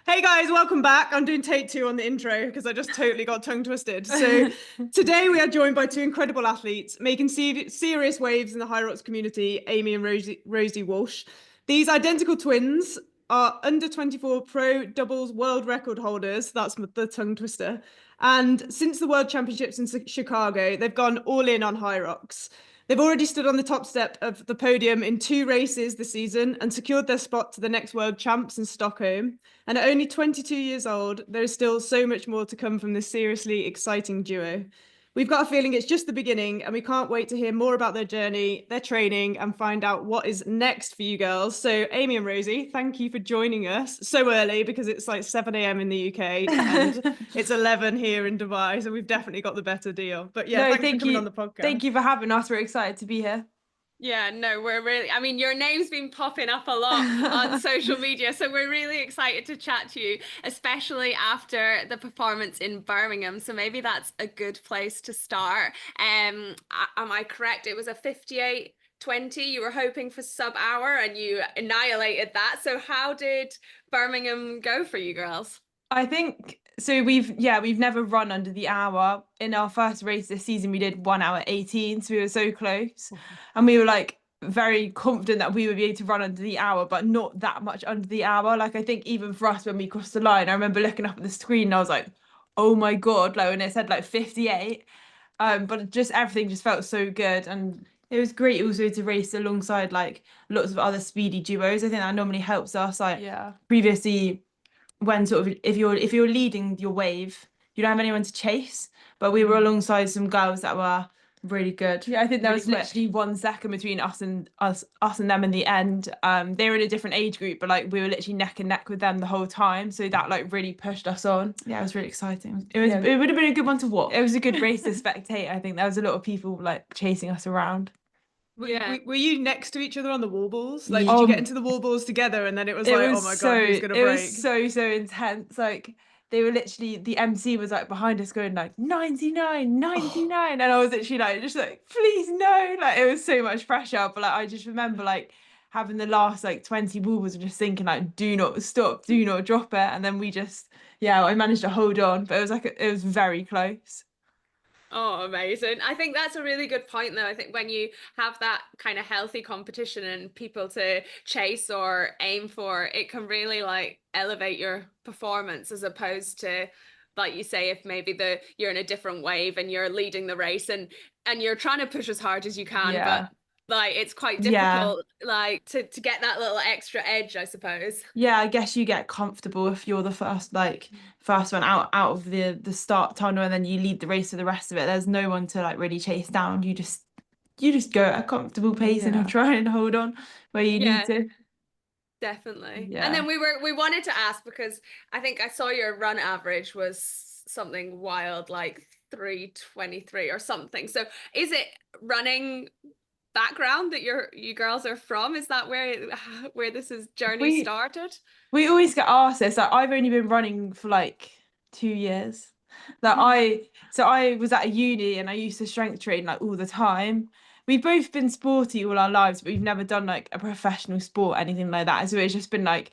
Hey guys, welcome back. I'm doing take 2 on the intro because I just totally got tongue twisted. So today we are joined by 2 incredible athletes making serious waves in the Hyrox community, Amy and Rosie Walsh. These identical twins are under 24 pro doubles world record holders. That's the tongue twister. And since the World Championships in Chicago, they've gone all in on Hyrox. They've already stood on the top step of the podium in 2 races this season and secured their spot to the next World Champs in Stockholm. And at only 22 years old, there is still so much more to come from this seriously exciting duo. We've got a feeling it's just the beginning, and we can't wait to hear more about their journey, their training, and find out what is next for you girls. So, Amy and Rosie, thank you for joining us so early because it's like 7 a.m. in the UK and it's 11 here in Dubai. So, we've definitely got the better deal. But yeah, thanks for coming on the podcast. Thank you for having us. We're excited to be here. Yeah, no, I mean, your name's been popping up a lot on social media, so we're really excited to chat to you, especially after the performance in Birmingham. So maybe that's a good place to start. Am I correct? It was a 58-20. You were hoping for sub-hour and you annihilated that. So how did Birmingham go for you girls? I think so. We've never run under the hour. In our first race this season, we did 1 hour 18, so we were so close, and we were like very confident that we would be able to run under the hour, but not that much under the hour. Like I think even for us when we crossed the line, I remember looking up at the screen and I was like, oh my God, like when it said like 58. But just everything just felt so good, and it was great also to race alongside like lots of other speedy duos. I think that normally helps us. Like previously, when sort of if you're leading your wave, you don't have anyone to chase. But we were alongside some girls that were really good. Yeah, I think there was literally 1 second between us and them in the end. They were in a different age group, but like we were literally neck and neck with them the whole time. So that like really pushed us on. Yeah, it was really exciting. It would have been a good one to watch. It was a good race to spectate. I think there was a lot of people like chasing us around. Were you next to each other on the wall balls? Like, did you get into the wall balls together? And then it was like, oh my God, who's gonna break? It was so intense. Like, they were literally, the MC was like behind us going like 99, 99. And I was literally like, just like, please no. Like, it was so much pressure. But like, I just remember like having the last like 20 wall balls and just thinking like, do not stop, do not drop it. And then I managed to hold on. But it was like, it was very close. Oh, amazing. I think that's a really good point, though. I think when you have that kind of healthy competition and people to chase or aim for, it can really like elevate your performance as opposed to, like you say, if maybe you're in a different wave and you're leading the race and you're trying to push as hard as you can, but like it's quite difficult like to get that little extra edge, I suppose. Yeah, I guess you get comfortable if you're the first one out of the start tunnel, and then you lead the race for the rest of it. There's no one to like really chase down. You just go at a comfortable pace and try and hold on where you need to. Definitely. And then we wanted to ask, because I think I saw your run average was something wild, like 3:23 or something. So is it running background that you girls are from? Is that where this journey started? We always get asked this. Like, I've only been running for like 2 years. Like I was at a uni and I used to strength train like all the time. We've both been sporty all our lives, but we've never done like a professional sport, anything like that. So it's just been like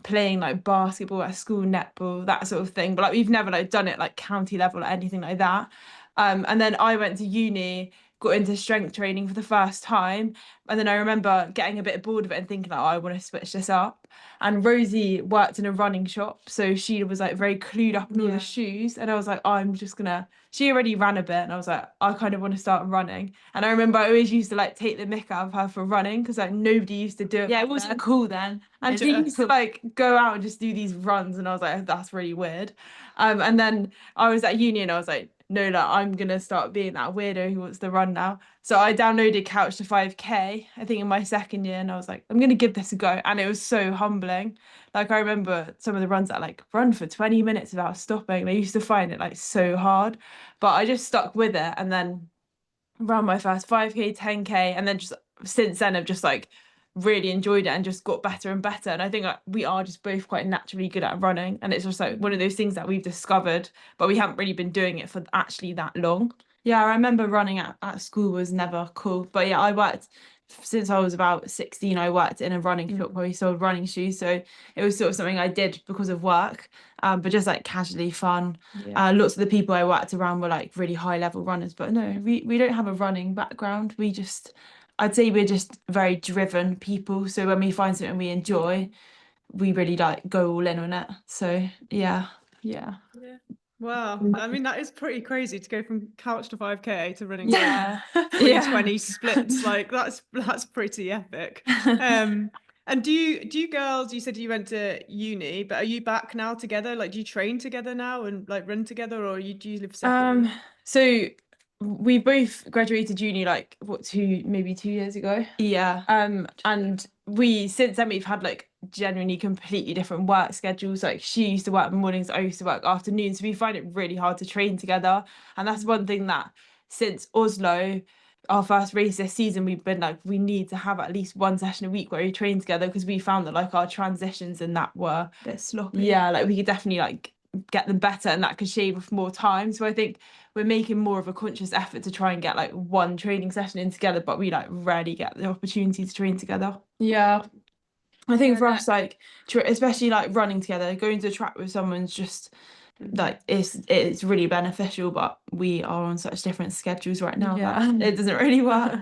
playing like basketball at school, netball, that sort of thing. But like we've never like done it like county level or anything like that. And then I went to uni, got into strength training for the first time, and then I remember getting a bit bored of it and thinking like, oh, I want to switch this up. And Rosie worked in a running shop, so she was like very clued up in all the shoes, and I was like, oh, I'm just gonna, she already ran a bit, and I was like, I kind of want to start running. And I remember I always used to like take the mick out of her for running because like nobody used to do it. Yeah, it wasn't cool then. And she used to like go out and just do these runs, and I was like, that's really weird. And then I was at uni and I was like, no, like I'm gonna start being that weirdo who wants to run now. So I downloaded Couch to 5K, I think in my second year, and I was like, I'm gonna give this a go. And it was so humbling. Like I remember some of the runs that like run for 20 minutes without stopping. I used to find it like so hard, but I just stuck with it and then ran my first 5K, 10K, and then just since then I've just like really enjoyed it and just got better and better. And I think like, we are just both quite naturally good at running, and it's just like one of those things that we've discovered, but we haven't really been doing it for actually that long. Yeah, I remember running at school was never cool, but yeah, I worked since I was about 16, I worked in a running shop where we sold running shoes. So it was sort of something I did because of work, but just like casually fun. Lots of the people I worked around were like really high level runners, but no, we don't have a running background. I'd say we're just very driven people. So when we find something we enjoy, we really like go all in on it. So yeah. Wow, I mean that is pretty crazy to go from couch to 5K to running Yeah. 320 splits. Like that's pretty epic. And do you girls, you said you went to uni, but are you back now together? Like do you train together now and like run together, or do you live separately? So we both graduated uni like maybe 2 years ago. And we since then we've had like genuinely completely different work schedules. Like she used to work mornings, I used to work afternoons. So we find it really hard to train together. And that's one thing that since Oslo, our first race this season, we've been like, we need to have at least one session a week where we train together, because we found that like our transitions and that were a bit sloppy. Yeah, like we could definitely like get them better, and that could shave off more time. So I think we're making more of a conscious effort to try and get like one training session in together, but we like rarely get the opportunity to train together. I think for us, like especially like running together, going to a track with someone's just like it's really beneficial, but we are on such different schedules right now that it doesn't really work.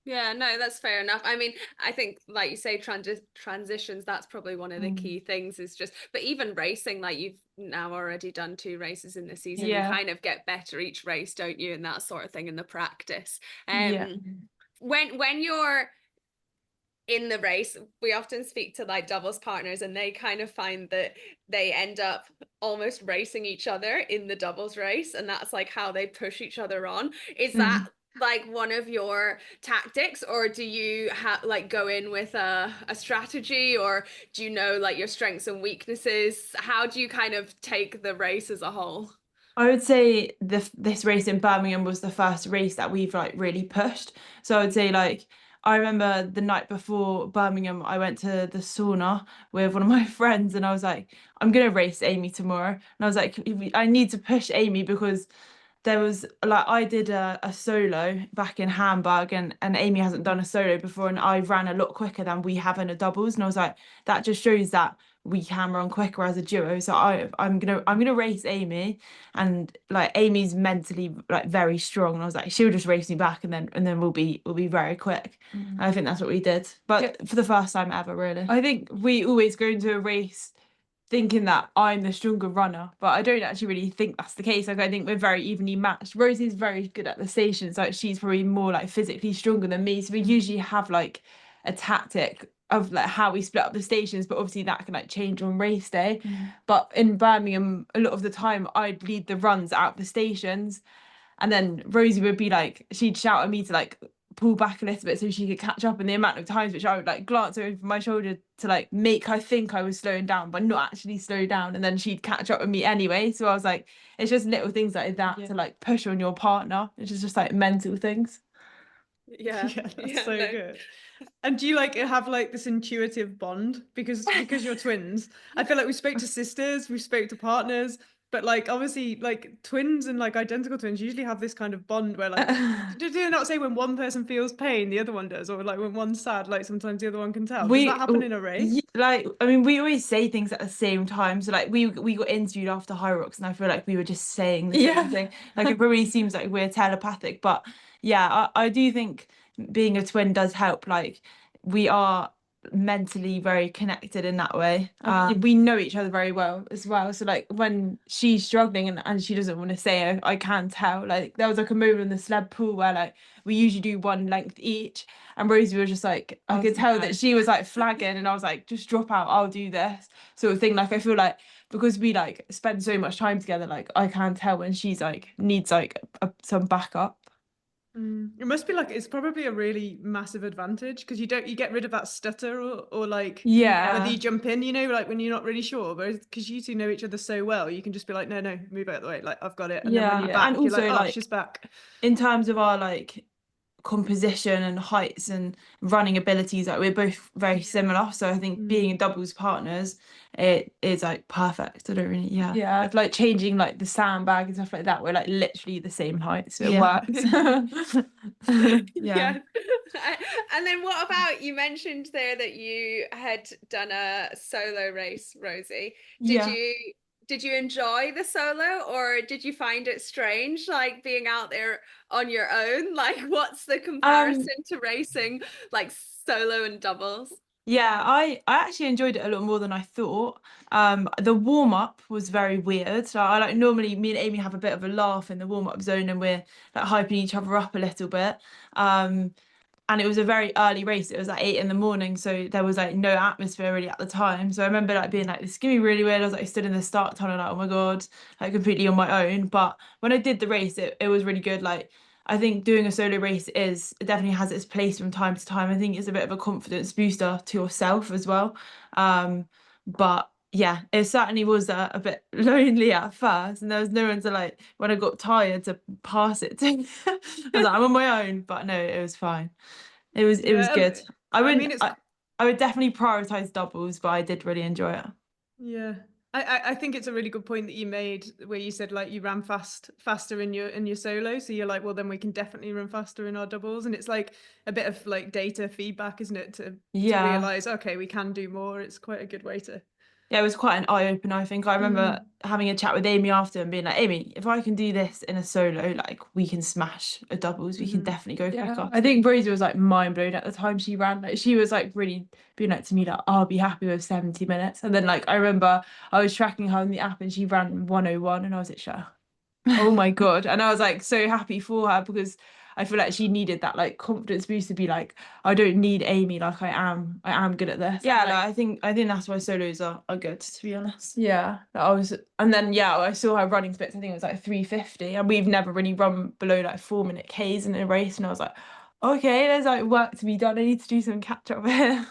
Yeah, no, that's fair enough. I mean, I think, like you say, transitions, that's probably one of the key things, is just, but even racing, like you've now already done 2 races in the season, you kind of get better each race, don't you? And that sort of thing in the practice. When you're in the race, we often speak to like doubles partners, and they kind of find that they end up almost racing each other in the doubles race, and that's like how they push each other on. Is that like one of your tactics, or do you like go in with a strategy, or do you know like your strengths and weaknesses? How do you kind of take the race as a whole? I would say this race in Birmingham was the first race that we've like really pushed. So I would say like I remember the night before Birmingham, I went to the sauna with one of my friends, and I was like, I'm gonna race Amy tomorrow. And I was like, I need to push Amy, because there was like I did a solo back in Hamburg, and Amy hasn't done a solo before, and I ran a lot quicker than we have in a doubles, and I was like, that just shows that we can run quicker as a duo. So I'm gonna race Amy, and like Amy's mentally like very strong, and I was like, she'll just race me back, and then we'll be very quick. And I think that's what we did, but for the first time ever, really. I think we always go into a race thinking that I'm the stronger runner, but I don't actually really think that's the case. Like I think we're very evenly matched. Rosie's very good at the stations, like she's probably more like physically stronger than me. So we usually have like a tactic of like how we split up the stations, but obviously that can like change on race day. But in Birmingham, a lot of the time I'd lead the runs out the stations, and then Rosie would be like, she'd shout at me to like pull back a little bit so she could catch up, and the amount of times which I would like glance over my shoulder to like make her think I was slowing down but not actually slow down, and then she'd catch up with me anyway. So I was like, it's just little things like that to like push on your partner, which is just like mental things. That's so good. And do you like have like this intuitive bond because you're twins? I feel like we spoke to sisters, we spoke to partners, but like obviously like twins and like identical twins usually have this kind of bond where like do they not say when one person feels pain the other one does, or like when one's sad like sometimes the other one can tell? Does that happen in a race? Like I mean, we always say things at the same time, so like we got interviewed after Hyrox, and I feel like we were just saying the same thing. Like it probably seems like we're telepathic, but yeah, I do think being a twin does help. Like we are mentally very connected in that way. We know each other very well as well, so like when she's struggling and she doesn't want to say it, I can tell. Like there was like a moment in the sled pool where like we usually do one length each, and Rosie was just like, I could tell that she was like flagging, and I was like, just drop out, I'll do this sort of thing. Like I feel like because we like spend so much time together, like I can tell when she's like needs like some backup. It must be like it's probably a really massive advantage because you get rid of that stutter or like whether you jump in, you know, like when you're not really sure, but because you two know each other so well, you can just be like, no, move out of the way, like I've got it, and then when you're back, and also, you're like, oh, she's back. In terms of our like composition and heights and running abilities, like we're both very similar, so I think being doubles partners, it is like perfect. I don't really if like changing like the sandbag and stuff like that, we're like literally the same height, so it works. Yeah. And then what about, you mentioned there that you had done a solo race, Rosie. Did you enjoy the solo, or did you find it strange, like being out there on your own? Like, what's the comparison to racing like solo and doubles? Yeah, I actually enjoyed it a lot more than I thought. The warm up was very weird. So I like, normally me and Amy have a bit of a laugh in the warm up zone, and we're like hyping each other up a little bit. And it was a very early race. It was like 8 in the morning, so there was like no atmosphere really at the time. So I remember like being like, this is gonna be really weird. I was like stood in the start tunnel, like, oh my God, like completely on my own. But when I did the race, it was really good. Like, I think doing a solo race it definitely has its place from time to time. I think it's a bit of a confidence booster to yourself as well. But yeah, it certainly was a bit lonely at first, and there was no one to like, when I got tired, to pass it to. I was like, I'm on my own, but no, it was fine. It was good. I would definitely prioritize doubles, but I did really enjoy it. Yeah. I think it's a really good point that you made, where you said like you ran faster in your solo, so you're like, well, then we can definitely run faster in our doubles, and it's like a bit of like data feedback, isn't it, to realize, okay, we can do more. It's quite a good way to. Yeah, it was quite an eye-opener, I think. I remember having a chat with Amy after and being like, Amy, if I can do this in a solo, like we can smash a doubles, we can definitely go quicker. I think Rosie was like mind blown at the time she ran. Like, she was like really being like to me, like, I'll be happy with 70 minutes. And then like I remember I was tracking her on the app and she ran 101, and I was like, sure. Oh my God. And I was like so happy for her, because I feel like she needed that like confidence boost to be like, I don't need Amy, like I am good at this. Yeah, like, I think that's why solos are good, to be honest. Yeah. And then I saw her running splits. I think it was like 350, and we've never really run below like 4-minute Ks in a race, and I was like, okay, there's like work to be done. I need to do some catch up here.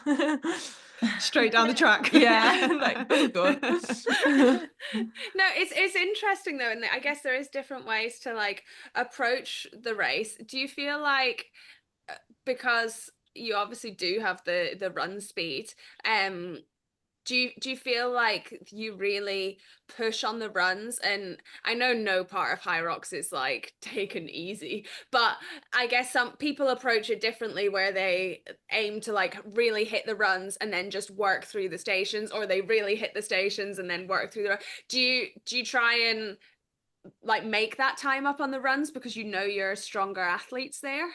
Straight down the track. Yeah, like, oh God. No, it's interesting though, and I guess there is different ways to like approach the race. Do you feel like, because you obviously do have the run speed, do you feel like you really push on the runs? And I know no part of Hyrox is like taken easy, but I guess some people approach it differently, where they aim to like really hit the runs and then just work through the stations, or they really hit the stations and then work through the. Do you try and like make that time up on the runs because you know you're stronger athletes there?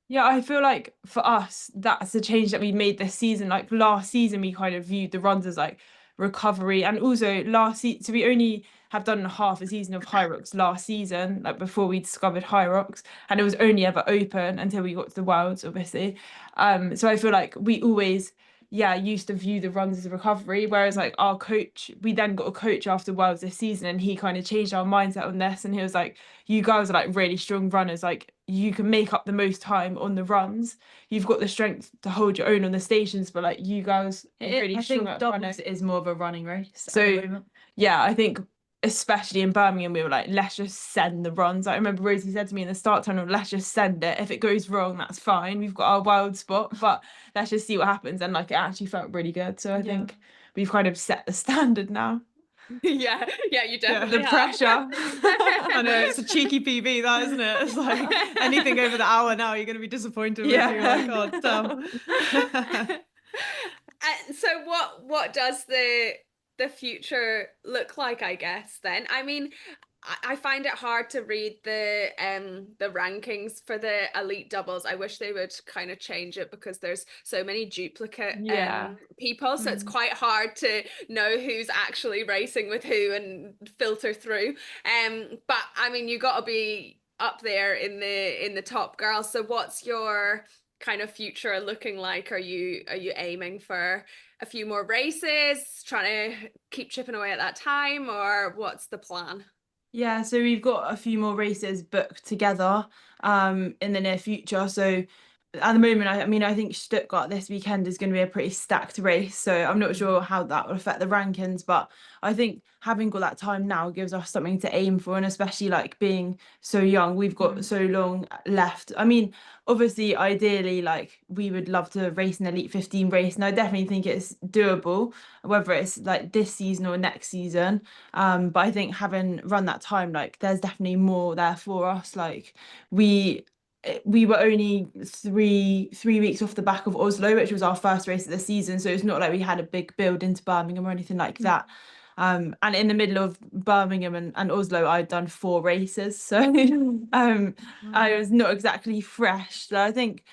Yeah, I feel like for us, that's a change that we made this season. Like last season, we kind of viewed the runs as like recovery, and also last season, so we only have done half a season of Hyrox last season, like before we discovered Hyrox, and it was only ever open until we got to the Worlds, obviously. So I feel like we always used to view the runs as a recovery, whereas like our coach, we then got a coach after Worlds this season, and he kind of changed our mindset on this, and he was like, you guys are like really strong runners, like you can make up the most time on the runs, you've got the strength to hold your own on the stations, but like you guys are really strong at running. It is more of a running race, so I think especially in Birmingham, we were like, let's just send the runs. I remember Rosie said to me in the start tunnel, let's just send it. If it goes wrong, that's fine. We've got our wild spot, but let's just see what happens. And like, it actually felt really good. So I think we've kind of set the standard now. Yeah, you definitely the pressure. I know, it's a cheeky PB, that, isn't it? It's like anything over the hour now, you're going to be disappointed with. You're like, oh, damn. So what does the future look like, I guess, then? I mean, I find it hard to read the rankings for the elite doubles. I wish they would kind of change it, because there's so many duplicate people, so it's quite hard to know who's actually racing with who and filter through. But I mean, you got to be up there in the top girls. So what's your kind of future looking like? Are you aiming for a few more races, trying to keep chipping away at that time, or what's the plan? Yeah, so we've got a few more races booked together in the near future. So at the moment, I mean, I think Stuttgart this weekend is going to be a pretty stacked race, so I'm not sure how that will affect the rankings, but I think having got that time now gives us something to aim for, and especially like being so young, we've got so long left. I mean, obviously, ideally, like we would love to race an Elite 15 race, and I definitely think it's doable, whether it's like this season or next season. But I think having run that time, like there's definitely more there for us. Like we were only three weeks off the back of Oslo, which was our first race of the season. So it's not like we had a big build into Birmingham or anything like that. And in the middle of Birmingham and Oslo, I'd done 4 races. So I was not exactly fresh. So I think,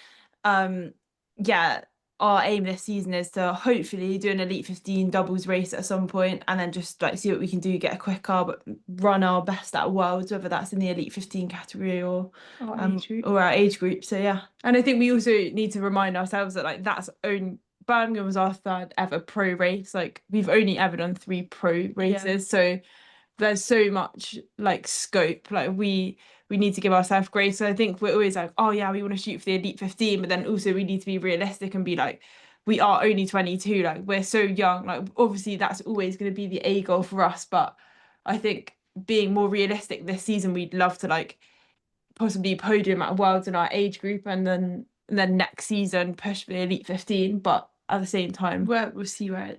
yeah, our aim this season is to hopefully do an Elite 15 doubles race at some point, and then just like see what we can do, get a quick car, but run our best at Worlds, whether that's in the Elite 15 category or our age group. So yeah, and I think we also need to remind ourselves that like that's own Birmingham was our 3rd ever pro race. Like we've only ever done 3 pro races, so there's so much like scope. Like we need to give ourselves grace. So I think we're always like, oh yeah, we want to shoot for the Elite 15, but then also we need to be realistic and be like, we are only 22, like we're so young. Like obviously that's always going to be the A goal for us, but I think being more realistic this season, we'd love to like possibly podium at Worlds in our age group, and then next season push for the Elite 15. But at the same time, we'll see what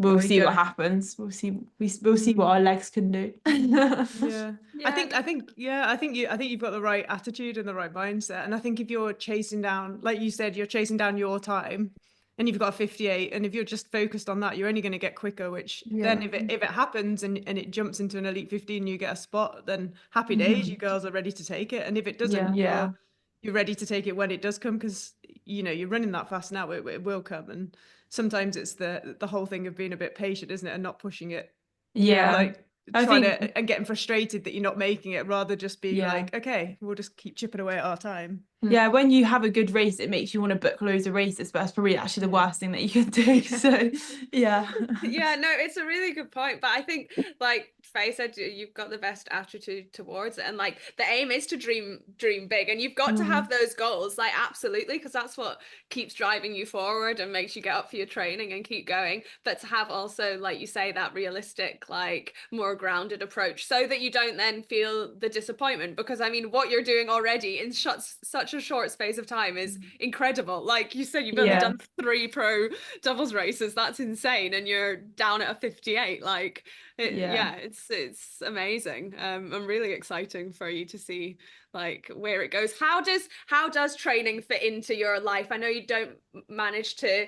happens. We'll see what our legs can do. Yeah. I think you've got the right attitude and the right mindset. And I think if you're chasing down, like you said, you're chasing down your time and you've got a 58, and if you're just focused on that, you're only going to get quicker, which then if it happens and it jumps into an Elite 15, you get a spot, then happy days, you girls are ready to take it. And if it doesn't, you're ready to take it when it does come, because you're running that fast now, it will come. And sometimes it's the whole thing of being a bit patient, isn't it, and not pushing it. Like and getting frustrated that you're not making it, rather just being like, okay, we'll just keep chipping away at our time. Yeah, when you have a good race, it makes you want to book loads of races, but that's probably actually the worst thing that you can do. So yeah, no, it's a really good point. But I think, like Faye said, you've got the best attitude towards it, and like the aim is to dream big, and you've got to have those goals, like absolutely, because that's what keeps driving you forward and makes you get up for your training and keep going. But to have also, like you say, that realistic, like more grounded approach, so that you don't then feel the disappointment, because I mean what you're doing already in such a short space of time is incredible. Like you said, you've only done 3 pro doubles races. That's insane, and you're down at a 58. Like it's amazing, and really exciting for you to see like where it goes. How does training fit into your life? I know you don't manage to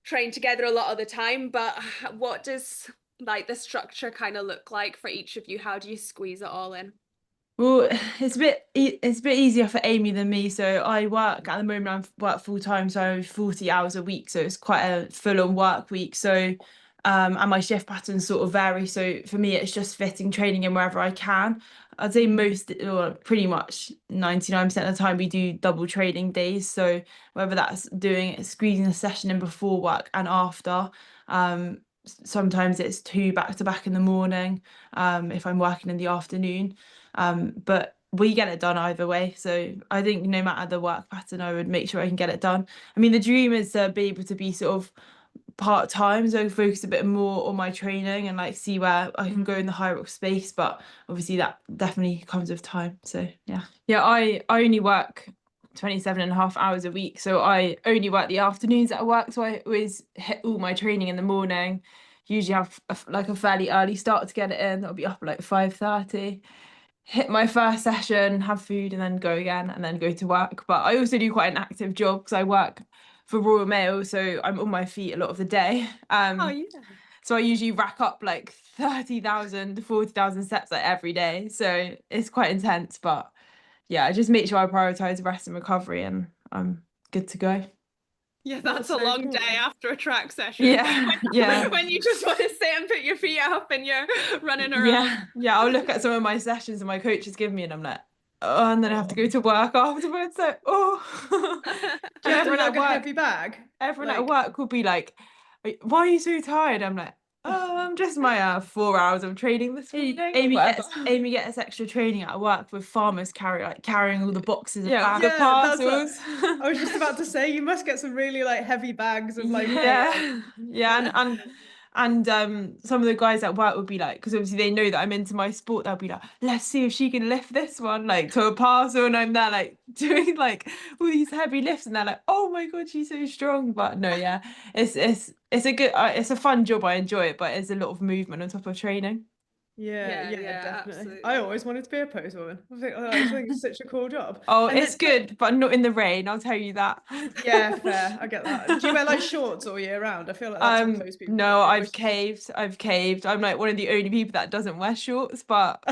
train together a lot of the time, but what does like the structure kind of look like for each of you? How do you squeeze it all in? Well, it's a bit easier for Amy than me. So I work at the moment, I work full time, so 40 hours a week. So it's quite a full-on work week. So and my shift patterns sort of vary. So for me, it's just fitting training in wherever I can. I'd say most, or pretty much 99% of the time, we do double training days. So whether that's squeezing a session in before work and after. Sometimes it's 2 back to back in the morning, if I'm working in the afternoon. But we get it done either way. So I think no matter the work pattern, I would make sure I can get it done. I mean, the dream is to be able to be sort of part-time, so focus a bit more on my training and like see where I can go in the Hyrox space, but obviously that definitely comes with time. So I only work 27.5 hours a week, so I only work the afternoons at work, so I always hit all my training in the morning. Usually have a fairly early start to get it in. I'll be up at like 5:30, hit my first session, have food, and then go again, and then go to work. But I also do quite an active job because I work for Royal Mail, so I'm on my feet a lot of the day. So I usually rack up like 30,000 to 40,000 steps like every day. So it's quite intense, but I just make sure I prioritize rest and recovery, and I'm good to go. Yeah, that's a long day after a track session. When you just want to sit and put your feet up and you're running around. Yeah, I'll look at some of my sessions and my coaches give me, and I'm like, oh, and then I have to go to work afterwards. So, do you have like a heavy bag? Everyone at work will be like, why are you so tired? I'm like, Just my 4 hours of training this morning. Amy gets extra training at work with farmers carrying all the boxes of Yeah, the that's parcels. I was just about to say, you must get some really like heavy bags of like and some of the guys at work would be like, because obviously they know that I'm into my sport, they'll be like, let's see if she can lift this one like to a parcel, and I'm there like doing like all these heavy lifts, and they're like, oh my god, she's so strong. But no, yeah, it's a good it's a fun job, I enjoy it, but it's a lot of movement on top of training. Yeah, definitely. absolutely. I always wanted to be a postwoman. I just think it's such a cool job. Oh, And it's good, but not in the rain, I'll tell you that. Yeah, fair. I get that. Do you wear like shorts all year round? I feel like that's what post people no, do. I've caved. I'm like one of the only people that doesn't wear shorts, but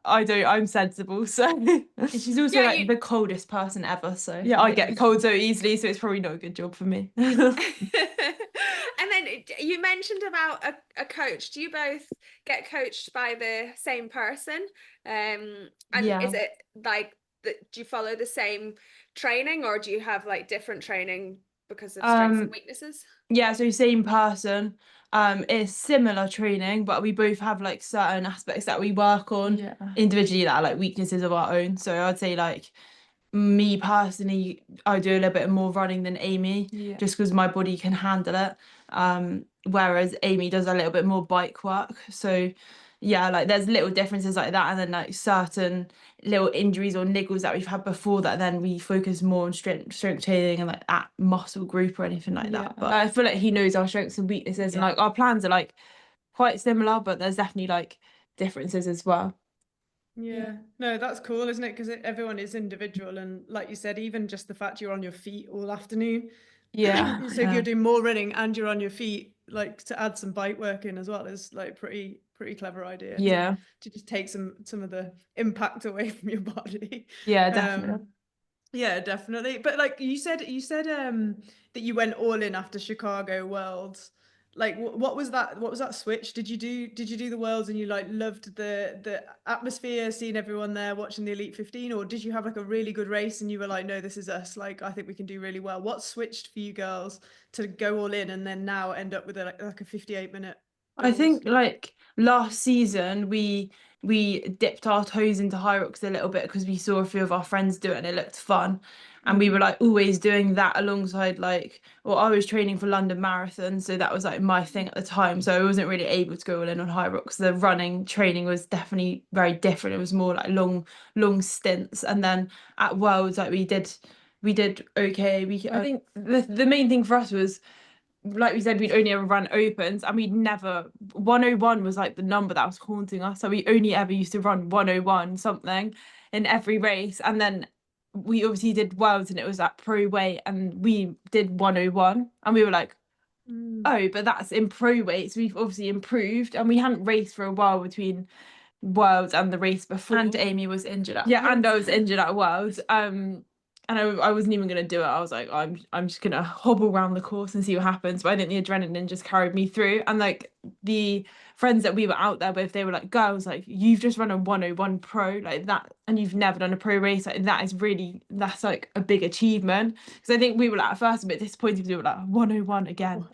I don't. I'm sensible, so. She's also like the coldest person ever, so yeah, I get cold so easily, so it's probably not a good job for me. And then you mentioned about a coach. Do you both get coached by the same person? And is it like do you follow the same training, or do you have like different training because of strengths and weaknesses? Yeah, so same person. It's similar training, but we both have like certain aspects that we work on individually that are like weaknesses of our own. So I'd say like me personally, I do a little bit more running than Amy, just because my body can handle it. Whereas Amy does a little bit more bike work. So yeah, like there's little differences like that, and then like certain little injuries or niggles that we've had before that then we focus more on strength training and like at muscle group or anything like that. But I feel like he knows our strengths and weaknesses, and like our plans are like quite similar, but there's definitely like differences as well. Yeah, no, that's cool, isn't it? Because everyone is individual, and like you said, even just the fact you're on your feet all afternoon. So if you're doing more running and you're on your feet, like to add some bike work in as well is like pretty clever idea. To just take some of the impact away from your body. Yeah, definitely. Yeah, definitely. But like you said that you went all in after Chicago Worlds. Like what was that switch? Did you do the Worlds and you like loved the atmosphere, seeing everyone there watching the Elite 15, or did you have like a really good race and you were like, no, this is us, like I think we can do really well? What switched for you girls to go all in and then now end up with like a 58-minute I think like last season we dipped our toes into Hyrox a little bit because we saw a few of our friends do it and it looked fun, and we were like always doing that alongside like, well, I was training for London Marathon, so that was like my thing at the time, so I wasn't really able to go all in on Hyrox. The running training was definitely very different. It was more like long stints, and then at Worlds like we did okay. I think the main thing for us was, like we said, we'd only ever run opens, and 101 was like the number that was haunting us, so we only ever used to run 101 something in every race. And then we obviously did Worlds and it was at pro weight and we did 101 and we were like, oh, but that's in pro weights, we've obviously improved. And we hadn't raced for a while between Worlds and the race before, and Amy was injured at and I was injured at Worlds, and I wasn't even going to do it. I was like, I'm just going to hobble around the course and see what happens. But I think the adrenaline just carried me through. And like the friends that we were out there with, they were like, girls, like you've just run a 101 pro like that, and you've never done a pro race. Like that's like a big achievement. Because I think we were like at first a bit disappointed because we were like 101 again.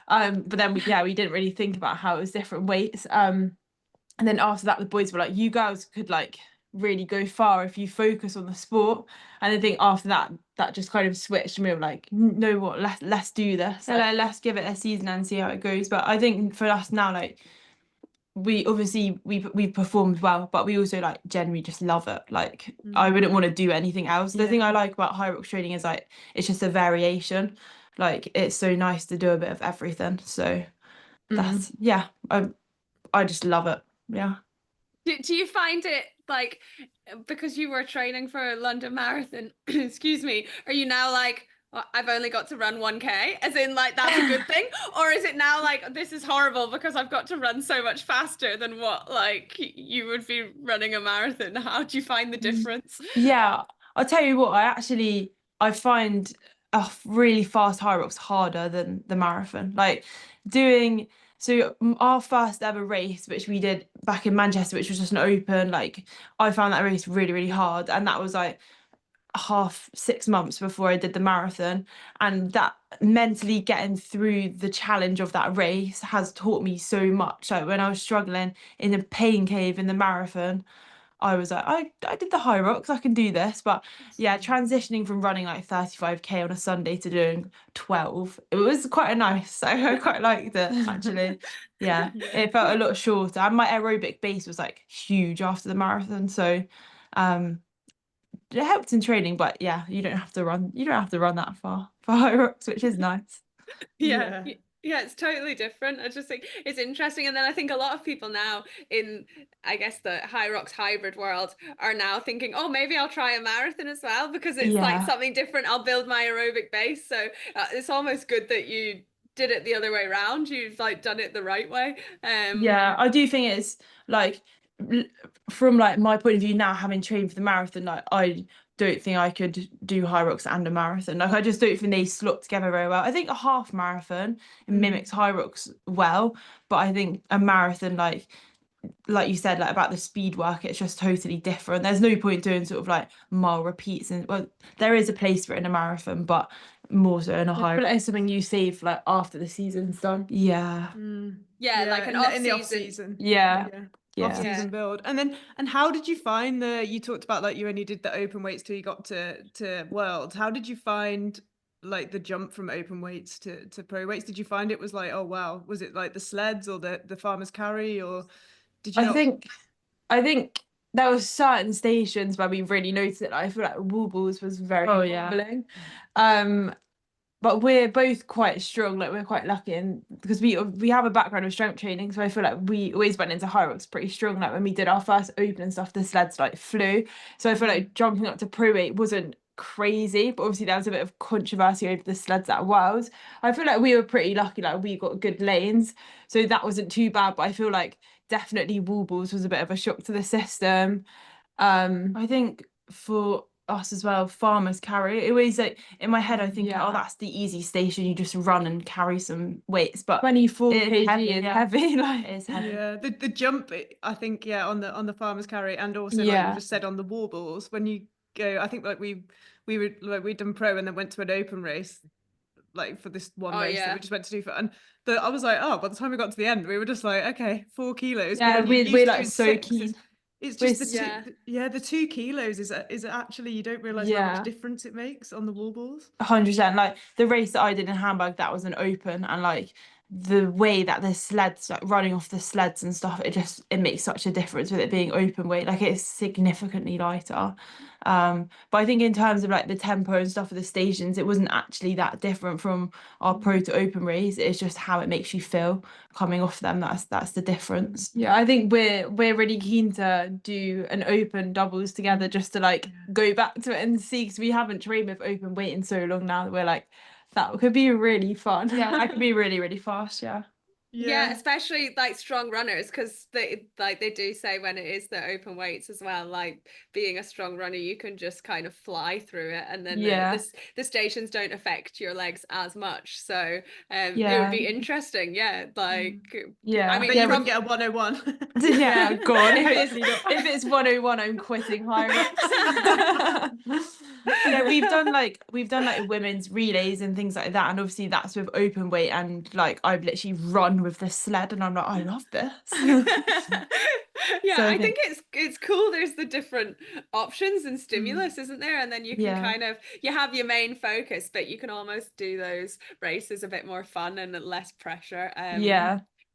But then we didn't really think about how it was different weights. And then after that, the boys were like, you girls could like really go far if you focus on the sport. And I think after that just kind of switched, and we were like, no, what, let's do this, so like, let's give it a season and see how it goes. But I think for us now, like we obviously we've performed well, but we also like generally just love it. Like I wouldn't want to do anything else. The thing I like about Hyrox training is like it's just a variation. Like it's so nice to do a bit of everything. So that's I just love it. Yeah. Do you find it like, because you were training for London Marathon, excuse me, are you now like, oh, I've only got to run 1K, as in like that's a good thing? Or is it now like, this is horrible because I've got to run so much faster than what like you would be running a marathon? How do you find the difference? Yeah, I'll tell you what, I find a really fast Hyrox harder than the marathon. Like our first ever race, which we did back in Manchester, which was just an open, like I found that race really, really hard. And that was like 6 months before I did the marathon, and that mentally getting through the challenge of that race has taught me so much. Like when I was struggling in the pain cave in the marathon, I was like, I did the Hyrox, I can do this. But yeah, transitioning from running like 35k on a Sunday to doing 12, it was quite a nice. So I quite liked it actually. Yeah, it felt a lot shorter, and my aerobic base was like huge after the marathon. So it helped in training, but yeah, you don't have to run that far for Hyrox, which is nice. Yeah. Yeah, it's totally different. I just think it's interesting. And then I think a lot of people now in, I guess, the Hyrox hybrid world are now thinking, oh, maybe I'll try a marathon as well, because it's like something different. I'll build my aerobic base. So it's almost good that you did it the other way around. You've like done it the right way. Yeah, I do think it's like, from like my point of view now, having trained for the marathon, like I don't think I could do Hyrox and a marathon. Like I just don't think they slot together very well. I think a half marathon mimics Hyrox well, but I think a marathon, like you said, like about the speed work, it's just totally different. There's no point doing sort of like mile repeats, and well, there is a place for it in a marathon, but more so in a high. But it's something you save like after the season's done. Yeah. Yeah, like an in the off season. Yeah. Off-season build. And how did you find you talked about like you only did the open weights till you got to Worlds. How did you find like the jump from open weights to pro weights? Did you find it was like, oh wow, was it like the sleds or the farmer's carry, or did you I think there were certain stations where we really noticed it. I feel like Warbles was very humbling. But we're both quite strong, like we're quite lucky, and because we have a background of strength training, so I feel like we always went into Hyrox pretty strong. Like when we did our first open and stuff, the sleds like flew. So I feel like jumping up to pro weight wasn't crazy, but obviously there was a bit of controversy over the sleds at Worlds. I feel like we were pretty lucky, like we got good lanes, so that wasn't too bad. But I feel like definitely Warbles was a bit of a shock to the system. I think for us as well, farmers carry, it always like in my head I think, oh, that's the easy station, you just run and carry some weights, but 24 kg is heavy. Like it's heavy. Yeah, the jump, I think, on the farmer's carry, and also like you just said on the Warbles, when you go, I think like we were like we'd done pro and then went to an open race like for this one race that we just went to do for, and I was like, oh, by the time we got to the end we were just like, okay, 4 kilos. Yeah, we're like so keen. It's just the 2 kilos is actually, you don't realize how much difference it makes on the wall balls. 100%. Like the race that I did in Hamburg, that was an open, and like the way that the sleds, like running off the sleds and stuff, it makes such a difference with it being open weight. Like it's significantly lighter. But I think in terms of like the tempo and stuff of the stations, it wasn't actually that different from our pro to open race. It's just how it makes you feel coming off them. That's the difference. Yeah, I think we're really keen to do an open doubles together, just to like go back to it and see, because we haven't trained with open weight in so long now that we're like, that could be really fun. Yeah, that could be really, really fast. Yeah, especially like strong runners, because they do say when it is the open weights as well, like being a strong runner, you can just kind of fly through it, and then the stations don't affect your legs as much. So it would be interesting. I mean, you can get a 101. Yeah, go on. If it's 101, I'm quitting Hyrox. Yeah, we've done like women's relays and things like that, and obviously that's with open weight, and like I've literally run with the sled, and I'm like, I love this. So I think it's cool. There's the different options and stimulus, isn't there? And then you can kind of, you have your main focus, but you can almost do those races a bit more fun and less pressure.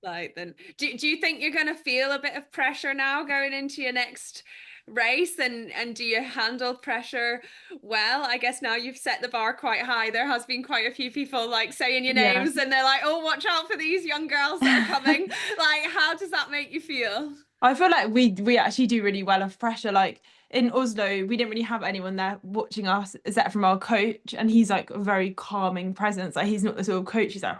Like then, do you think you're going to feel a bit of pressure now going into your next race, and do you handle pressure well? I guess now you've set the bar quite high. There has been quite a few people like saying your names, and they're like, oh, watch out for these young girls that are coming. Like, how does that make you feel? I feel like we actually do really well off pressure. Like in Oslo, we didn't really have anyone there watching us except from our coach, and he's like a very calming presence. Like he's not the sort of coach, he's like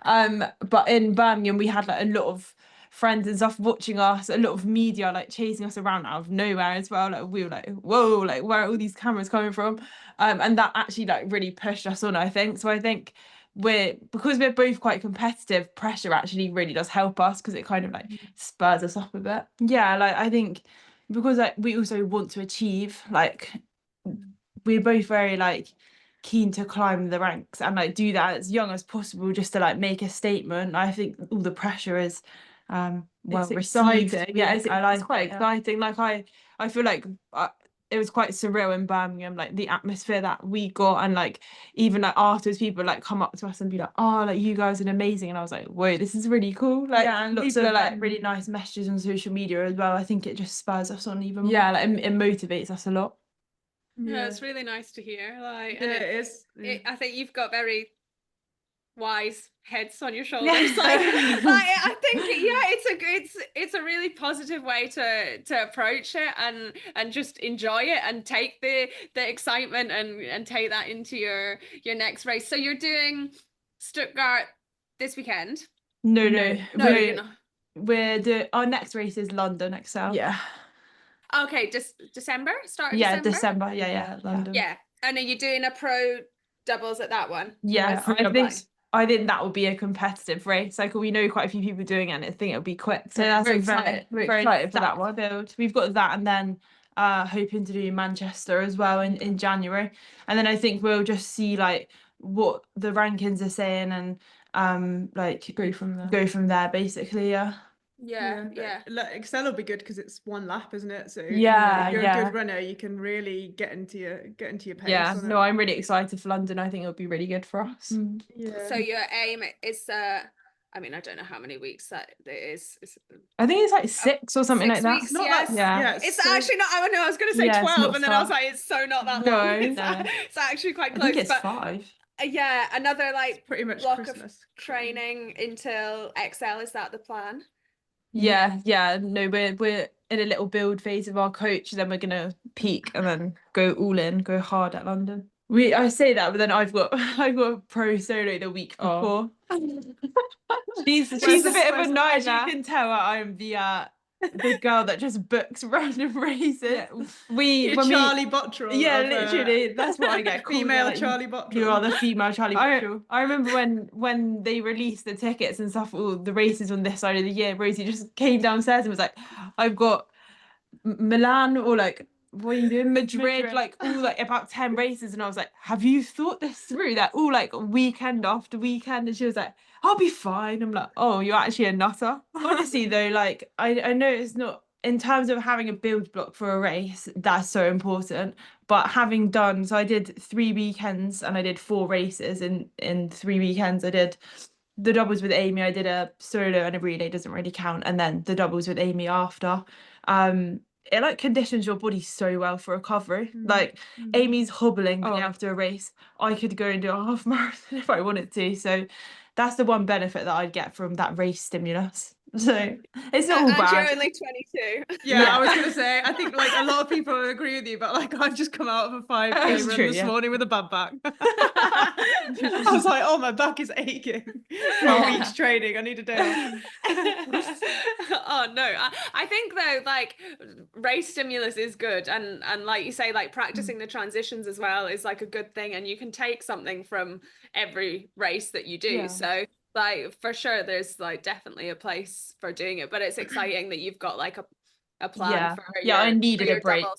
but in Birmingham we had like a lot of friends and stuff watching us, a lot of media like chasing us around out of nowhere as well. Like we were like, whoa, like where are all these cameras coming from? And that actually like really pushed us on, I think. So I think because we're both quite competitive, pressure actually really does help us, because it kind of like spurs us up a bit. Yeah, like I think because like we also want to achieve like we're both very like keen to climb the ranks and like do that as young as possible, just to like make a statement. I think all the pressure is well It's received. exciting. Yeah, It's I like quite it, yeah. exciting. Like I feel like it was quite surreal in Birmingham, like the atmosphere that we got, and like even like afterwards, people like come up to us and be like, "Oh, like you guys are amazing," and I was like, "Whoa, this is really cool!" Like, yeah, and lots people of are like really nice messages on social media as well. I think it just spurs us on even more. yeah, like it motivates us a lot. Yeah, it's really nice to hear. Like, Yeah, and it is. I think you've got very wise heads on your shoulders. Yeah. Like I think it's a really positive way to approach it and just enjoy it and take the excitement and take that into your next race. So you're doing Stuttgart this weekend? No, No, you're not. our next race is London XL. Yeah. Okay, just December, start of Yeah, December. December. Yeah, London. Yeah, and are you doing a pro doubles at that one? Yeah, Free I think that would be a competitive race. Like we know quite a few people doing it, and I think it'll be quick. So that's Very very excited. We're very excited for that stacked field. We've got that, and then hoping to do Manchester as well in January. And then I think we'll just see like what the rankings are saying and like Go from there. Basically. Yeah. Yeah. Like, Excel will be good because it's one lap, isn't it? So Yeah, if you're yeah. a good runner, you can really get into your pace. Yeah, on no, it. I'm really excited for London. I think it'll be really good for us. Yeah. So your aim is I mean, I don't know how many weeks that it is. I think it's like 6 or something 6 like that. weeks, Not yes. that. Yeah. It's actually not. I know I was going to say Yeah, it's 12, not and then I was far. like, it's so not that No, long. no. It's actually quite I close. think it's but 5. yeah, another like Pretty much block Christmas. of training until XL. Is that the plan? Yeah. No, we're in a little build phase of our coach, then we're gonna peak and then go all in, go hard at London. I say that, but then I've got a pro solo the week before. She's a bit of a nightmare. As you can tell, I'm the girl that just books random races. Yeah. When Charlie Bottrell. yeah, of, literally, that's what I get called. female like, Charlie Bottrell. You are the female Charlie Bottrell. I remember when they released the tickets and stuff, all the races on this side of the year, Rosie just came downstairs and was like, I've got Milan or like, what are you doing? Madrid, like all like about 10 races. And I was like, have you thought this through? That all like weekend after weekend. And she was like, I'll be fine. I'm like, oh, you're actually a nutter. Honestly though, like I know it's not, in terms of having a build block for a race, that's so important. But having done, so I did 3 weekends and I did 4 races in 3 weekends. I did the doubles with Amy, I did a solo and a relay, doesn't really count, and then the doubles with Amy after. It like conditions your body so well for recovery. Like Amy's hobbling after a race, I could go and do a half marathon if I wanted to. So that's the one benefit that I'd get from that race stimulus. So it's not all And bad. you're only 22. Yeah, I was gonna say, I think like a lot of people will agree with you, but like I've just come out of a 5K run this morning with a bad back. I was like, oh, my back is aching from each training. I need a day off. Oh no, I think though, like race stimulus is good, and like you say, like practicing the transitions as well is like a good thing, and you can take something from every race that you do. So like for sure there's like definitely a place for doing it, but it's exciting that you've got like a plan for I needed a break. doubles.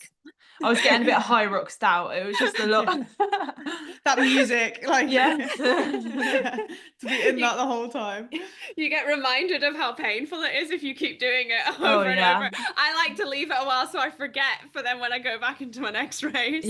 I was getting a bit Hyroxed out. It was just a lot. That music, like to be in that the whole time. You get reminded of how painful it is if you keep doing it over and over. I like to leave it a while so I forget, for then when I go back into my next race.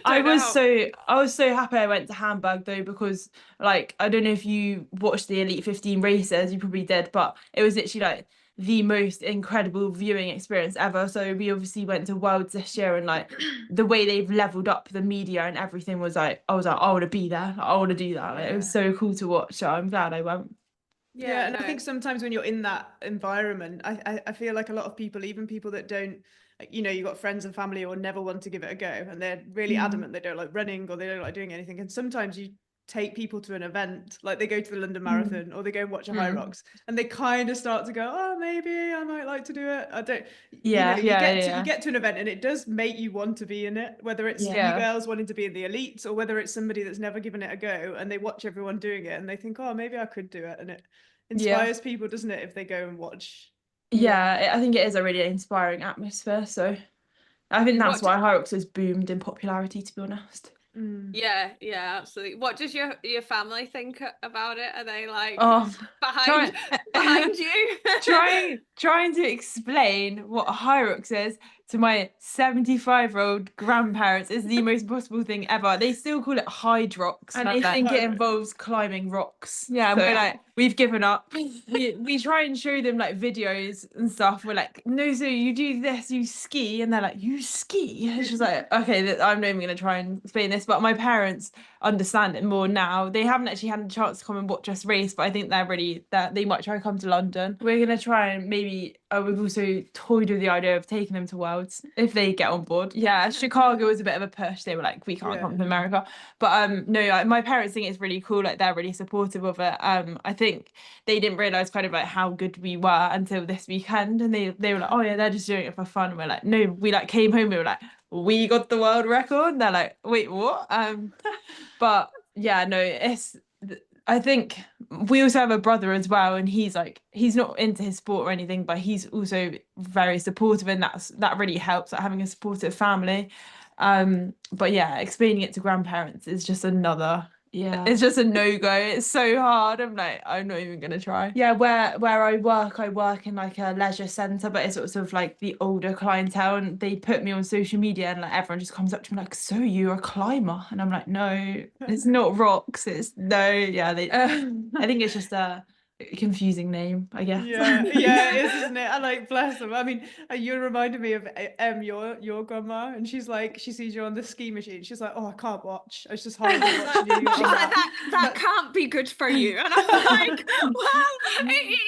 I was so happy I went to Hamburg though, because like I don't know if you watched the Elite 15 races, you probably did, but it was literally like the most incredible viewing experience ever. So we obviously went to Worlds this year, and like the way they've leveled up the media and everything was like, I was like, I want to be there, I want to do that. Like, it was so cool to watch. So I'm glad I went. And I think sometimes when you're in that environment, I feel like a lot of people, even people that don't, you know, you've got friends and family or never want to give it a go, and they're really adamant they don't like running or they don't like doing anything, and sometimes you take people to an event, like they go to the London Marathon or they go and watch a Hyrox, and they kind of start to go, oh, maybe I might like to do it. I don't. You get to an event and it does make you want to be in it, whether it's you girls wanting to be in the elites or whether it's somebody that's never given it a go and they watch everyone doing it and they think, oh, maybe I could do it, and it inspires people, doesn't it, if they go and watch. I think it is a really inspiring atmosphere. So I think that's What why Hyrox has boomed in popularity, to be honest. Yeah, absolutely. What does your family think about it? Are they like Oh, behind you? trying to explain what Hyrox is to my 75-year-old grandparents is the most possible thing ever. They still call it Hyrox, and they think it involves climbing rocks. Yeah, so we're like, we've given up. we try and show them like videos and stuff. We're like, no, so you do this, you ski, and they're like, you ski? It's just like, okay, I'm not even gonna try and explain this, but my parents understand it more now. They haven't actually had a chance to come and watch us race, but I think they might try and come to London. We're gonna try and maybe we've also toyed with the idea of taking them to Worlds if they get on board. Yeah, Chicago was a bit of a push. They were like, we can't come to America, but no, my parents think it's really cool. Like they're really supportive of it. I think they didn't realize kind of like how good we were until this weekend, and they were like, oh yeah, they're just doing it for fun. And we're like, no, we like came home, we were like, we got the world record. And they're like, wait, what? But yeah, no, I think we also have a brother as well, and he's not into his sport or anything, but he's also very supportive, and that really helps, like having a supportive family. But yeah, explaining it to grandparents is just it's just a no-go. It's so hard. I'm not even gonna try. Yeah, where I work in like a leisure centre, but it's sort of like the older clientele, and they put me on social media, and like everyone just comes up to me like, so you're a climber? And I'm like, no, it's not rocks, it's no. Yeah, I think it's just a confusing name, I guess. Yeah, it is, isn't it? I like, bless them. I mean, you reminded me of your grandma, and she's like, she sees you on the ski machine, she's like, oh, I can't watch, it's just horrible watching you. She's like, that can't be good for you. And I'm like, well, it is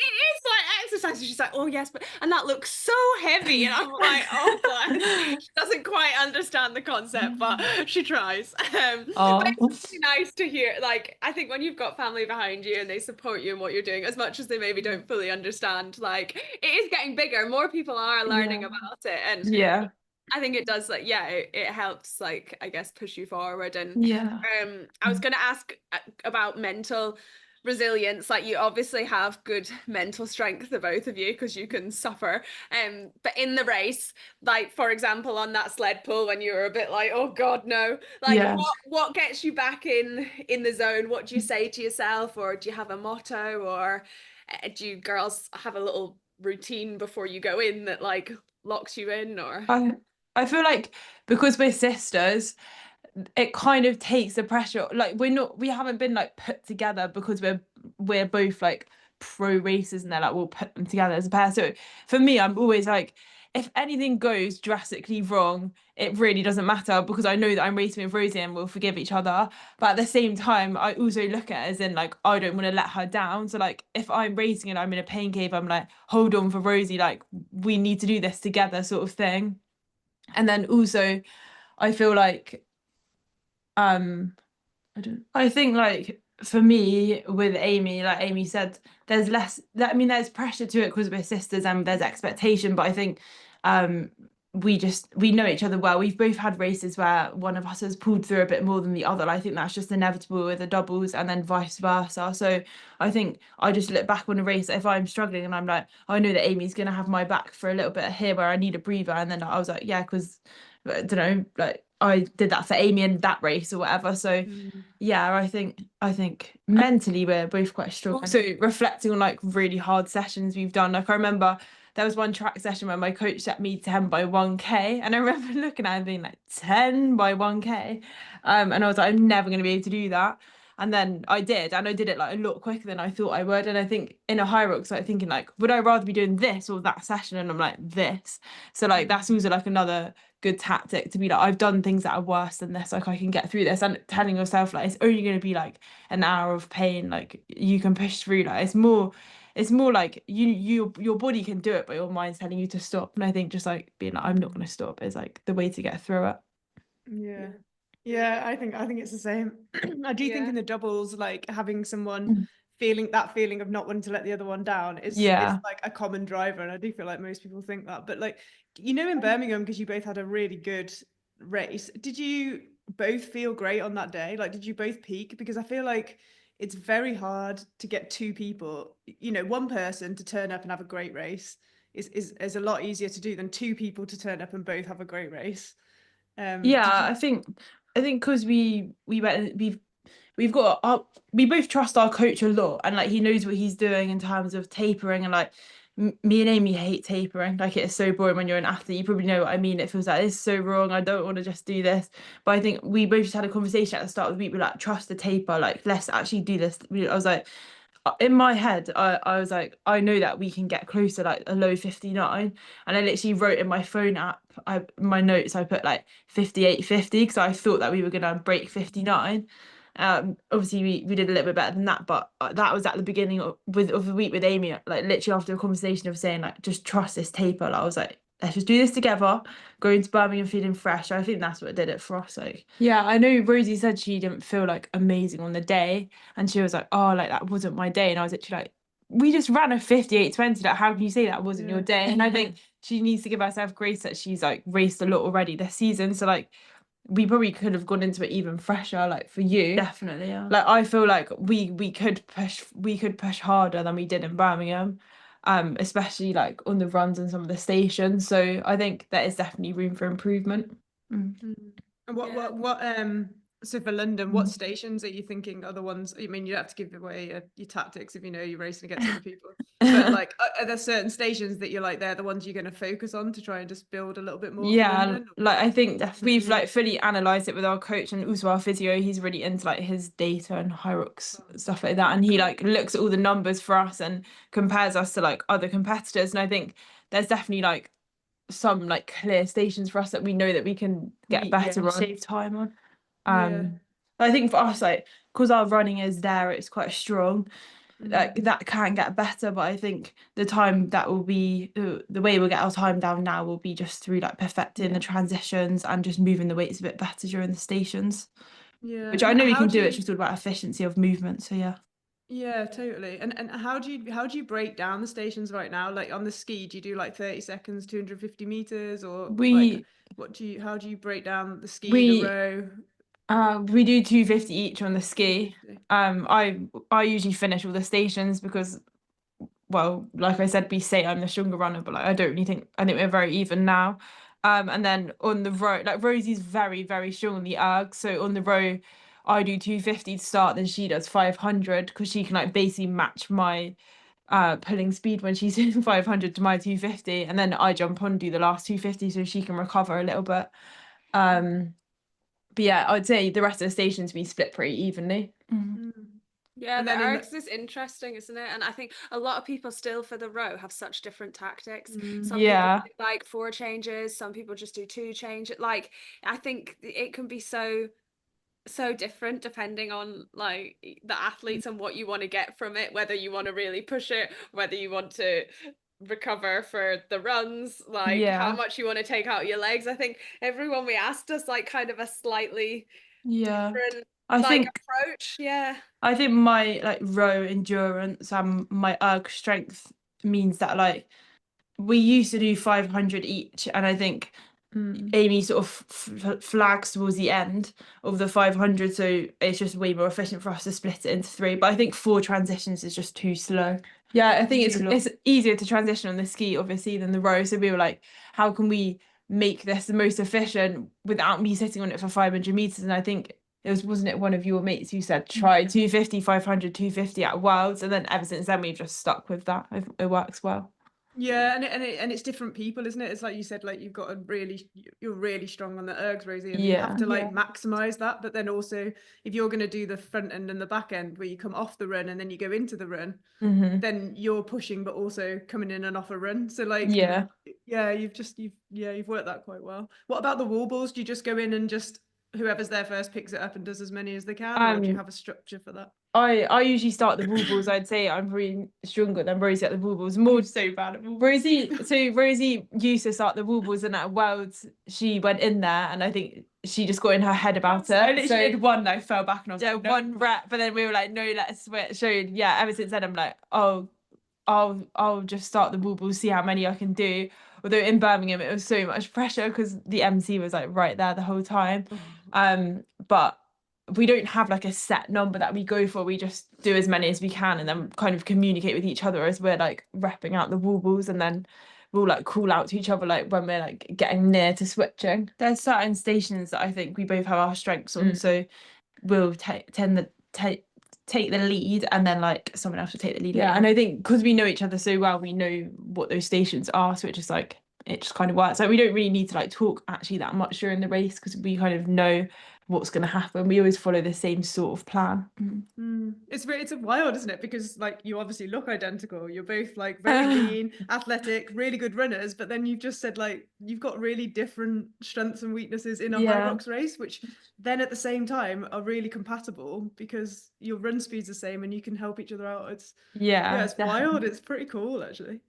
like exercise. And she's like, oh yes, and that looks so heavy. And I'm like, oh bless. She doesn't quite understand the concept, but she tries. But it's really nice to hear. Like, I think when you've got family behind you and they support you in what you're doing, as much as they maybe don't fully understand, like it is getting bigger, more people are learning about it, and I think it does, like, it helps, like, I guess, push you forward. And I was going to ask about mental resilience. Like, you obviously have good mental strength, the both of you, because you can suffer. But in the race, like, for example, on that sled pull, when you were a bit like, oh God, no, like, what gets you back in the zone? What do you say to yourself, or do you have a motto, or do you girls have a little routine before you go in that like locks you in? Or I feel like because we're sisters, it kind of takes the pressure. Like we haven't been like put together because we're both like pro racers, and they're like, we'll put them together as a pair. So for me, I'm always like, if anything goes drastically wrong, it really doesn't matter, because I know that I'm racing with Rosie and we'll forgive each other. But at the same time, I also look at it as in like, I don't want to let her down. So like, if I'm racing and I'm in a pain cave, I'm like, hold on for Rosie, like we need to do this together, sort of thing. And then also I feel like I think like for me with Amy, like Amy said, there's there's pressure to it because we're sisters and there's expectation, but I think we know each other well. We've both had races where one of us has pulled through a bit more than the other. I think that's just inevitable with the doubles, and then vice versa. So I think I just look back on a race, if I'm struggling and I'm like, I know that Amy's gonna have my back for a little bit here where I need a breather, and then I was like, yeah, because I don't know, like I did that for Amy in that race or whatever. So yeah, I think mentally we're both quite strong. So reflecting on like really hard sessions we've done, like I remember there was one track session where my coach set me 10 by 1k, and I remember looking at it and being like, 10 by 1k, and I was like, I'm never going to be able to do that. And then I did, and I did it like a lot quicker than I thought I would. And I think in a Hyrox, like thinking like, would I rather be doing this or that session? And I'm like, this. So like that's also like another good tactic to be like, I've done things that are worse than this, like I can get through this. And telling yourself like, it's only going to be like an hour of pain, like you can push through. Like it's more like your body can do it, but your mind's telling you to stop. And I think just like being like, I'm not going to stop is like the way to get through it. Yeah, I think it's the same. I do think in the doubles, like having someone feeling of not wanting to let the other one down is like a common driver, and I do feel like most people think that. But like, you know, in Birmingham, because you both had a really good race, did you both feel great on that day? Like, did you both peak? Because I feel like it's very hard to get two people, you know, one person to turn up and have a great race is a lot easier to do than 2 people to turn up and both have a great race. I think because we both trust our coach a lot, and like he knows what he's doing in terms of tapering, and like me and Amy hate tapering. Like, it is so boring when you're an athlete. You probably know what I mean. It feels like it's so wrong. I don't want to just do this. But I think we both just had a conversation at the start of the week. We're like, trust the taper. Like, let's actually do this. I was like, in my head, I was like, I know that we can get closer, like a low 59. And I literally wrote in my phone app, my notes, I put like 58.50 because I thought that we were gonna break 59. Obviously we did a little bit better than that, but that was at the beginning of the week with Amy, like literally after a conversation of saying like, just trust this taper. Like, I was like, let's just do this together, go into Birmingham feeling fresh. I think that's what did it for us. Like, yeah, I know Rosie said she didn't feel like amazing on the day, and she was like, oh, like that wasn't my day. And I was actually like, we just ran a 58.20. Like, how can you say that wasn't your day? And I think she needs to give herself grace that she's like raced a lot already this season. So like, we probably could have gone into it even fresher. Like, for you, definitely, yeah. Like, I feel like we could push harder than we did in Birmingham, especially like on the runs and some of the stations. So I think there is definitely room for improvement. And so for London, what stations are you thinking are the ones? I mean, you don't have to give away your tactics if you know you're racing against other people, but like, are there certain stations that you're like, they're the ones you're going to focus on to try and just build a little bit more? Yeah, like I think we've like fully analysed it with our coach and also our physio. He's really into like his data and Hyrox stuff like that, and he like looks at all the numbers for us and compares us to like other competitors. And I think there's definitely like some like clear stations for us that we know that we can get better on, save time on. I think for us, like, because our running is there, it's quite strong, like that can get better. But I think the time that will be the way we'll get our time down now will be just through like perfecting the transitions and just moving the weights a bit better during the stations, which I know we can do. It's just all about efficiency of movement. So yeah, totally. And how do you break down the stations right now? Like on the ski, do you do like 30 seconds, 250 meters, or like how do you break down the ski, the row? We do 250 each on the ski. I usually finish all the stations because, well, like I said, we say I'm the stronger runner, but like I think we're very even now. And then on the row, like Rosie's very, very strong on the erg. So on the row, I do 250 to start, then she does 500 because she can like basically match my pulling speed when she's in 500 to my 250, and then I jump on, do the last 250 so she can recover a little bit. But yeah, I'd say the rest of the stations we split pretty evenly. Yeah, the ergs is interesting, isn't it? And I think a lot of people still for the row have such different tactics. Some people do like 4 changes, some people just do 2 changes. Like, I think it can be so different depending on like the athletes and what you want to get from it, whether you want to really push it, whether you want to recover for the runs, like how much you want to take out your legs. I think everyone we asked us like kind of a slightly different approach. I think my like row endurance and my erg strength means that like we used to do 500 each, and I think Amy sort of flags towards the end of the 500, so it's just way more efficient for us to split it into 3. But I think 4 transitions is just too slow. I think it's easier to transition on the ski obviously than the row, so we were like, how can we make this the most efficient without me sitting on it for 500 meters? And I think wasn't it one of your mates who said try 250, 500, 250 at Worlds, and then ever since then we've just stuck with that. It works well. Yeah, and it's different people, isn't it? It's like you said, like you've got you're really strong on the ergs, Rosie, and you have to like maximize that. But then also, if you're going to do the front end and the back end where you come off the run and then you go into the run, then you're pushing but also coming in and off a run. So like you've worked that quite well. What about the wall balls? Do you just go in and just whoever's there first picks it up and does as many as they can, or do you have a structure for that? I usually start the wall balls. I'd say I'm really stronger than Rosie at the wall balls. More so bad at wall balls. Rosie used to start the wall balls, and at Worlds she went in there, and I think she just got in her head about it. I literally did one, I fell back, and I was like, no. 1 rep, but then we were like, no, let's switch. So yeah, ever since then I'm like, oh, I'll just start the wall balls, see how many I can do. Although in Birmingham it was so much pressure because the MC was like right there the whole time. But we don't have like a set number that we go for. We just do as many as we can and then kind of communicate with each other as we're like repping out the wall balls, and then we'll like call out to each other like when we're like getting near to switching. There's certain stations that I think we both have our strengths on, so we'll take the lead, and then like someone else will take the lead. And I think because we know each other so well, we know what those stations are, so it just kind of works. Like we don't really need to like talk actually that much during the race because we kind of know what's going to happen. We always follow the same sort of plan. It's wild, isn't it? Because like you obviously look identical. You're both like very lean, athletic, really good runners, but then you've just said like you've got really different strengths and weaknesses in a Hyrox race, which then at the same time are really compatible because your run speed's the same and you can help each other out. It's wild. It's pretty cool actually.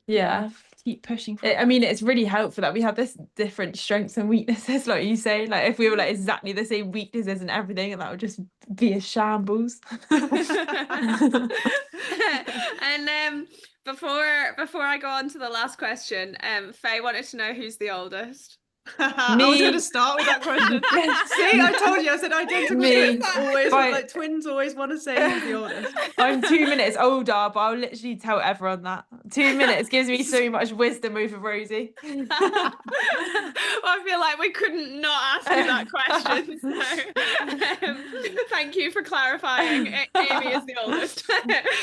Keep pushing for it. I mean, it's really helpful that we have this different strengths and weaknesses, like you say. Like if we were like exactly the same weaknesses and everything, and that would just be a shambles. And before I go on to the last question, Faye wanted to know who's the oldest. I was going to start with that question. See, I told you, I said identical twins. Always, like twins always want to say who's the oldest. I'm 2 minutes older, but I'll literally tell everyone that. 2 minutes gives me so much wisdom over Rosie. Well, I feel like we couldn't not ask you that question. So, thank you for clarifying. Amy is the oldest.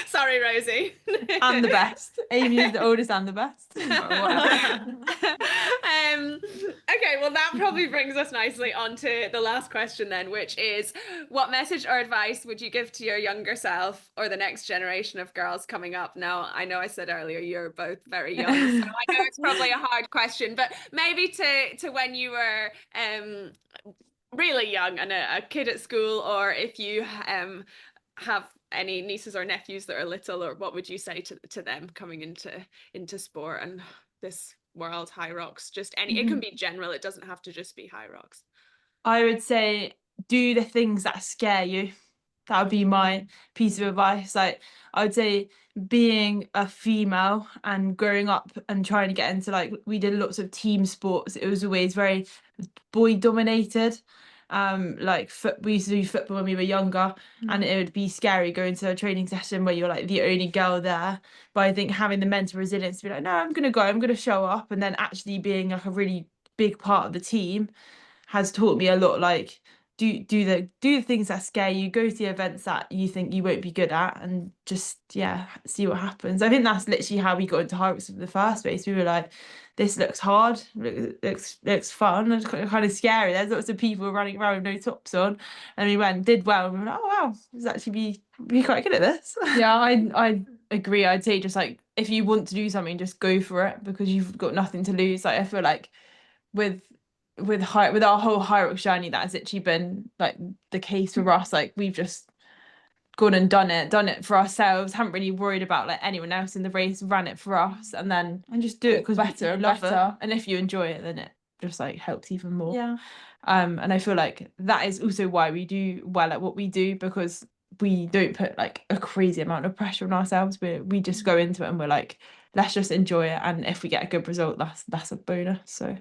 Sorry, Rosie. And the best. Amy is the oldest and the best. Okay, well that probably brings us nicely onto the last question then, which is what message or advice would you give to your younger self or the next generation of girls coming up? Now, I know I said earlier you're both very young, so I know it's probably a hard question, but maybe to when you were really young and a kid at school, or if you have any nieces or nephews that are little, or what would you say to them coming into sport and this world, Hyrox, just any, it can be general, it doesn't have to just be Hyrox. I would say do the things that scare you. That would be my piece of advice. Like I would say being a female and growing up and trying to get into, like, we did lots of team sports, it was always very boy dominated. Like we used to do football when we were younger, and it would be scary going to a training session where you're like the only girl there. But I think having the mental resilience to be like, no, I'm gonna show up, and then actually being like a really big part of the team has taught me a lot. Like do the things that scare you, go to the events that you think you won't be good at, and just see what happens. I think that's literally how we got into Hyrox in the first place. We were like, this looks hard, looks fun, it's kind of scary, there's lots of people running around with no tops on, and we did well, and we were like, oh wow, let's actually be quite good at this. I agree. I'd say just like if you want to do something, just go for it, because you've got nothing to lose. Like I feel like with our whole Hyrox journey, that has actually been like the case for us. Like we've just gone and done it for ourselves, haven't really worried about like anyone else in the race, ran it for us, and just do it because better and love it. And if you enjoy it, then it just like helps even more. And I feel like that is also why we do well at what we do, because we don't put like a crazy amount of pressure on ourselves. We just go into it and we're like, let's just enjoy it, and if we get a good result, that's a bonus. So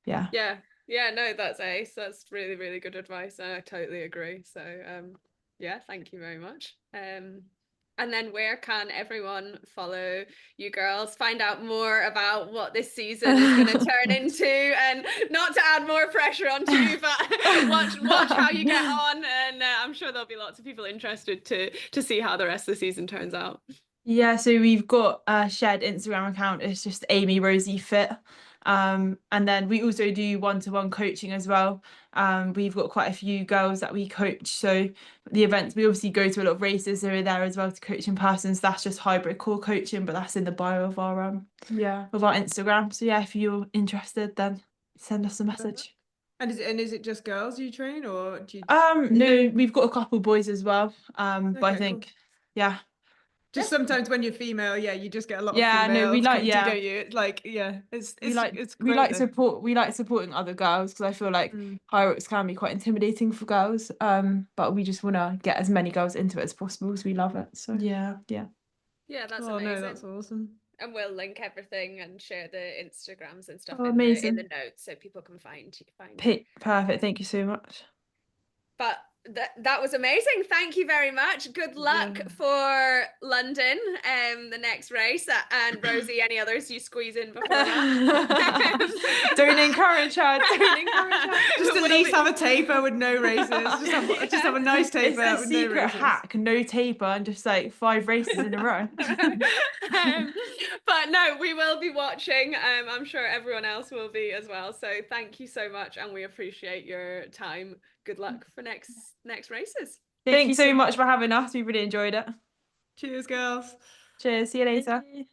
no, that's ace. That's really, really good advice, and I totally agree. So thank you very much. And then where can everyone follow you girls, find out more about what this season is going to turn into, and not to add more pressure onto you, but watch how you get on, and I'm sure there'll be lots of people interested to see how the rest of the season turns out. So we've got a shared Instagram account, it's just Amy Rosie Fit. And then we also do one-to-one coaching as well. We've got quite a few girls that we coach, so the events, we obviously go to a lot of races, so we're there as well to coach in person. So that's just hybrid core coaching, but that's in the bio of our Instagram. So if you're interested, then send us a message. And is it just girls you train, or do you... No, we've got a couple boys as well. But I think just sometimes when you're female, you just get a lot of female no, we like don't you? Like it's we like supporting other girls, because I feel like Hyrox can be quite intimidating for girls. But we just want to get as many girls into it as possible, because we love it. So that's amazing. No, that's awesome. And we'll link everything and share the Instagrams and stuff in the notes, so people can find Perfect, thank you so much. But That was amazing. Thank you very much. Good luck for London, the next race. And Rosie, any others you squeeze in before that? Don't encourage her. Don't encourage her. Just at least have a taper with no races. Just have a nice taper It's a with secret no races. hack, no taper, and just like 5 races in a row. But no, we will be watching. I'm sure everyone else will be as well. So thank you so much, and we appreciate your time. Good luck for next races. Thanks so much for having us. We really enjoyed it. Cheers, girls. Cheers. See you later. Thank you.